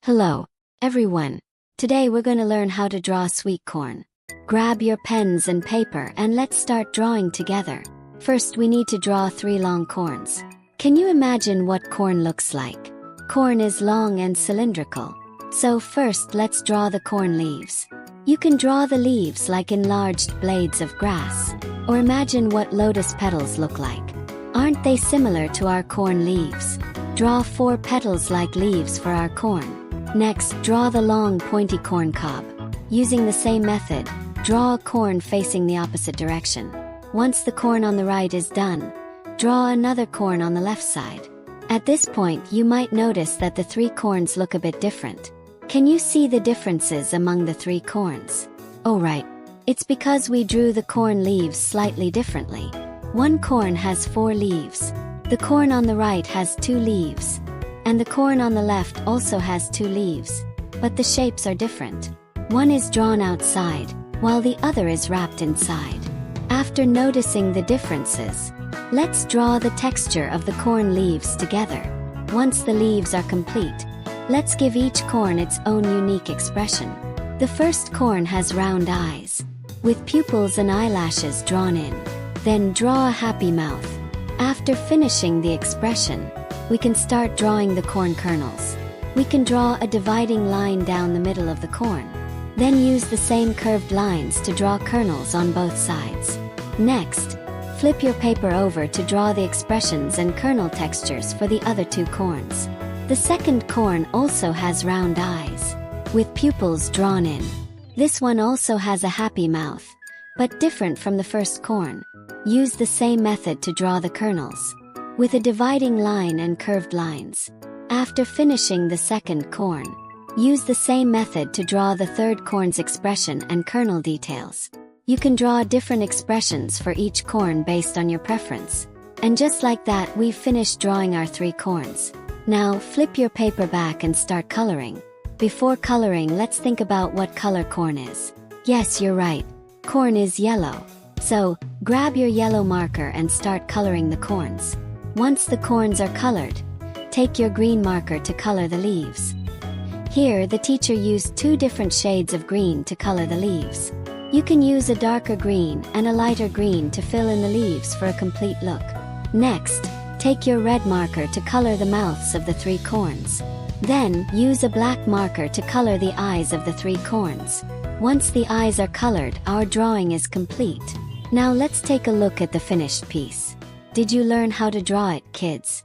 Hello, everyone. Today we're going to learn how to draw sweet corn. Grab your pens and paper and let's start drawing together. First, we need to draw 3 long corns. Can you imagine what corn looks like? Corn is long and cylindrical. So first, let's draw the corn leaves. You can draw the leaves like enlarged blades of grass. Or imagine what lotus petals look like. Aren't they similar to our corn leaves? Draw 4 petals-like leaves for our corn. Next, draw the long pointy corn cob. Using the same method, draw a corn facing the opposite direction. Once the corn on the right is done, draw another corn on the left side. At this point, you might notice that the 3 corns look a bit different. Can you see the differences among the 3 corns? Oh right, it's because we drew the corn leaves slightly differently. One corn has 4 leaves. The corn on the right has 2 leaves. And the corn on the left also has 2 leaves. But the shapes are different. One is drawn outside, while the other is wrapped inside. After noticing the differences, let's draw the texture of the corn leaves together. Once the leaves are complete, let's give each corn its own unique expression. The first corn has round eyes, with pupils and eyelashes drawn in. Then draw a happy mouth. After finishing the expression, we can start drawing the corn kernels. We can draw a dividing line down the middle of the corn. Then use the same curved lines to draw kernels on both sides. Next, flip your paper over to draw the expressions and kernel textures for the other 2 corns. The second corn also has round eyes, with pupils drawn in. This one also has a happy mouth, but different from the first corn. Use the same method to draw the kernels, with a dividing line and curved lines. After finishing the second corn, use the same method to draw the third corn's expression and kernel details. You can draw different expressions for each corn based on your preference. And just like that, we've finished drawing our 3 corns. Now, flip your paper back and start coloring. Before coloring, let's think about what color corn is. Yes, you're right. Corn is yellow. So, grab your yellow marker and start coloring the corns. Once the corns are colored, take your green marker to color the leaves. Here, the teacher used 2 different shades of green to color the leaves. You can use a darker green and a lighter green to fill in the leaves for a complete look. Next, take your red marker to color the mouths of the 3 corns. Then, use a black marker to color the eyes of the 3 corns. Once the eyes are colored, our drawing is complete. Now let's take a look at the finished piece. Did you learn how to draw it, kids?